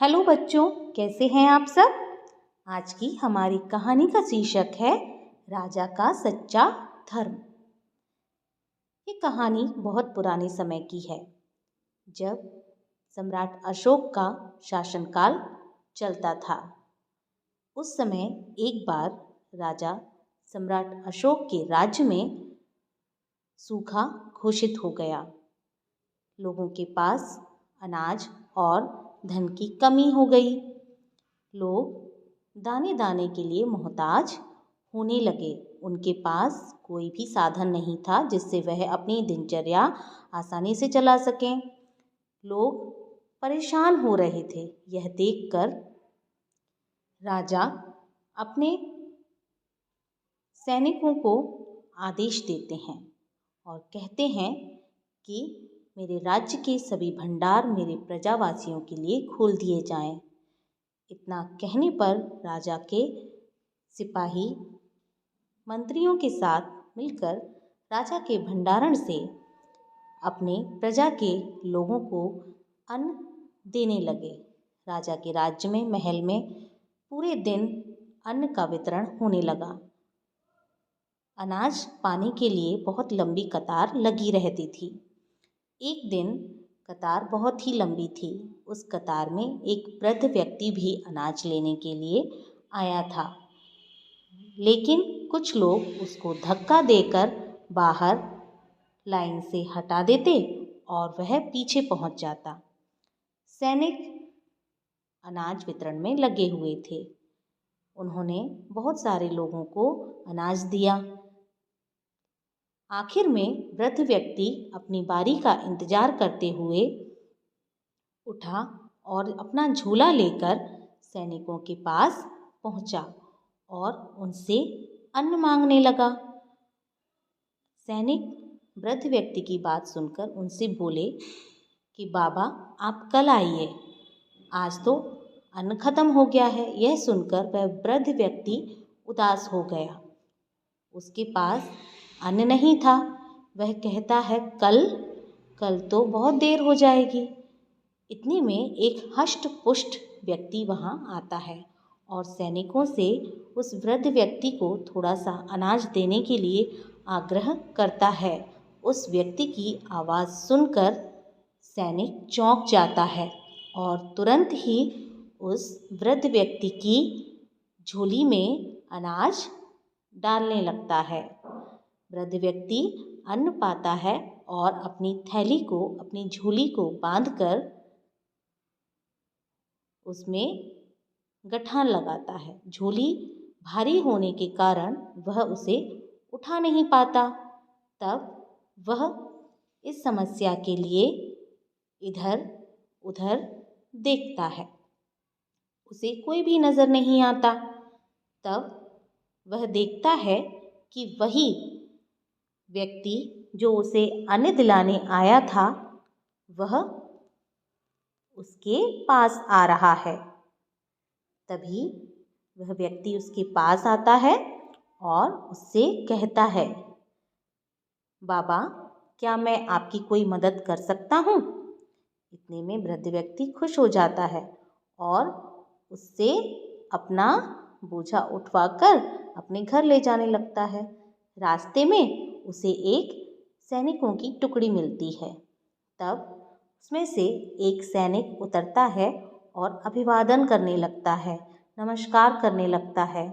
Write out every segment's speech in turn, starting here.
Hello बच्चों, कैसे हैं आप सब। आज की हमारी कहानी का शीर्षक है राजा का सच्चा धर्म। ये कहानी बहुत पुराने समय की है, जब सम्राट अशोक का शासनकाल चलता था। उस समय एक बार राजा सम्राट अशोक के राज्य में सूखा घोषित हो गया। लोगों के पास अनाज और धन की कमी हो गई। लोग दाने दाने के लिए मोहताज होने लगे। उनके पास कोई भी साधन नहीं था जिससे वह अपनी दिनचर्या आसानी से चला सकें। लोग परेशान हो रहे थे। यह देखकर राजा अपने सैनिकों को आदेश देते हैं और कहते हैं कि मेरे राज्य के सभी भंडार मेरे प्रजावासियों के लिए खोल दिए जाएं। इतना कहने पर राजा के सिपाही मंत्रियों के साथ मिलकर राजा के भंडारण से अपने प्रजा के लोगों को अन्न देने लगे। राजा के राज्य में महल में पूरे दिन अन्न का वितरण होने लगा। अनाज पाने के लिए बहुत लंबी कतार लगी रहती थी। एक दिन कतार बहुत ही लंबी थी। उस कतार में एक वृद्ध व्यक्ति भी अनाज लेने के लिए आया था, लेकिन कुछ लोग उसको धक्का देकर बाहर लाइन से हटा देते और वह पीछे पहुंच जाता। सैनिक अनाज वितरण में लगे हुए थे। उन्होंने बहुत सारे लोगों को अनाज दिया। आखिर में वृद्ध व्यक्ति अपनी बारी का इंतजार करते हुए उठा और अपना झोला लेकर सैनिकों के पास पहुंचा और उनसे अन्न मांगने लगा। सैनिक वृद्ध व्यक्ति की बात सुनकर उनसे बोले कि बाबा, आप कल आइए, आज तो अन्न खत्म हो गया है। यह सुनकर वह वृद्ध व्यक्ति उदास हो गया। उसके पास अन्न नहीं था। वह कहता है, कल तो बहुत देर हो जाएगी। इतने में एक हष्ट पुष्ट व्यक्ति वहाँ आता है और सैनिकों से उस वृद्ध व्यक्ति को थोड़ा सा अनाज देने के लिए आग्रह करता है। उस व्यक्ति की आवाज़ सुनकर सैनिक चौंक जाता है और तुरंत ही उस वृद्ध व्यक्ति की झोली में अनाज डालने लगता है। वृद्ध व्यक्ति अन्न पाता है और अपनी थैली को, अपनी झोली को बांधकर उसमें गठान लगाता है। झोली भारी होने के कारण वह उसे उठा नहीं पाता। तब वह इस समस्या के लिए इधर उधर देखता है। उसे कोई भी नज़र नहीं आता। तब वह देखता है कि वही व्यक्ति जो उसे अन्न दिलाने आया था, वह उसके पास आ रहा है। तभी वह व्यक्ति उसके पास आता है और उससे कहता है, बाबा, क्या मैं आपकी कोई मदद कर सकता हूँ। इतने में वृद्ध व्यक्ति खुश हो जाता है और उससे अपना बोझा उठवाकर अपने घर ले जाने लगता है। रास्ते में उसे एक सैनिकों की टुकड़ी मिलती है। तब उसमें से एक सैनिक उतरता है और अभिवादन करने लगता है, नमस्कार करने लगता है।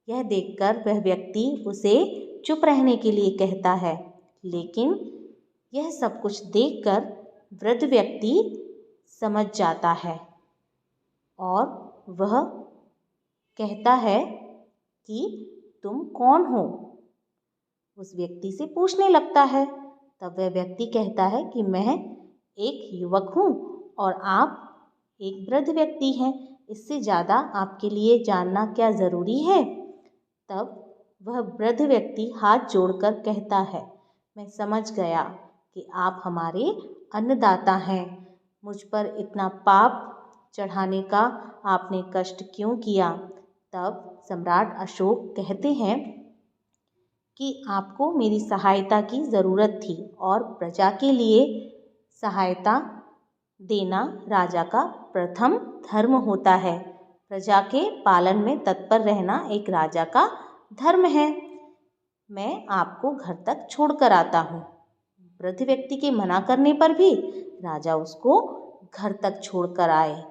यह देखकर वह व्यक्ति उसे चुप रहने के लिए कहता है, लेकिन यह सब कुछ देखकर वृद्ध व्यक्ति समझ जाता है और वह कहता है कि तुम कौन हो। उस व्यक्ति से पूछने लगता है। तब वह व्यक्ति कहता है कि मैं एक युवक हूँ और आप एक वृद्ध व्यक्ति हैं। इससे ज़्यादा आपके लिए जानना क्या ज़रूरी है। तब वह वृद्ध व्यक्ति हाथ जोड़कर कहता है, मैं समझ गया कि आप हमारे अन्नदाता हैं। मुझ पर इतना पाप चढ़ाने का आपने कष्ट क्यों किया। तब सम्राट अशोक कहते हैं कि आपको मेरी सहायता की ज़रूरत थी और प्रजा के लिए सहायता देना राजा का प्रथम धर्म होता है। प्रजा के पालन में तत्पर रहना एक राजा का धर्म है। मैं आपको घर तक छोड़कर आता हूँ। वृद्ध व्यक्ति के मना करने पर भी राजा उसको घर तक छोड़कर आए।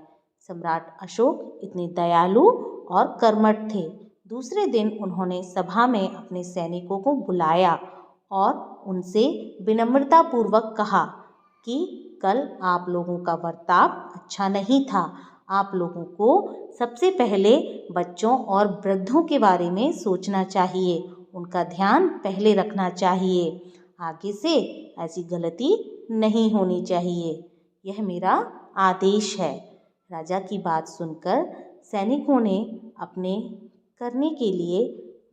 सम्राट अशोक इतने दयालु और कर्मठ थे। दूसरे दिन उन्होंने सभा में अपने सैनिकों को बुलाया और उनसे विनम्रतापूर्वक कहा कि कल आप लोगों का बर्ताव अच्छा नहीं था। आप लोगों को सबसे पहले बच्चों और वृद्धों के बारे में सोचना चाहिए, उनका ध्यान पहले रखना चाहिए। आगे से ऐसी गलती नहीं होनी चाहिए। यह मेरा आदेश है। राजा की बात सुनकर सैनिकों ने अपने करने के लिए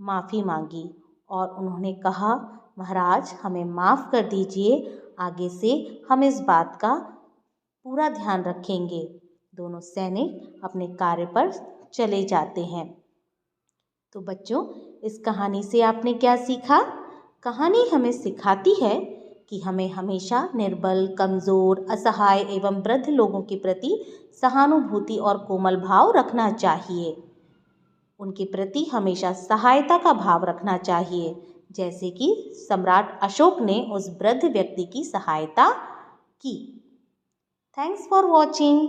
माफ़ी मांगी और उन्होंने कहा, महाराज हमें माफ़ कर दीजिए, आगे से हम इस बात का पूरा ध्यान रखेंगे। दोनों सैनिक अपने कार्य पर चले जाते हैं। तो बच्चों, इस कहानी से आपने क्या सीखा? कहानी हमें सिखाती है कि हमें हमेशा निर्बल, कमज़ोर, असहाय एवं वृद्ध लोगों के प्रति सहानुभूति और कोमल भाव रखना चाहिए। उनके प्रति हमेशा सहायता का भाव रखना चाहिए, जैसे कि सम्राट अशोक ने उस वृद्ध व्यक्ति की सहायता की। Thanks for watching.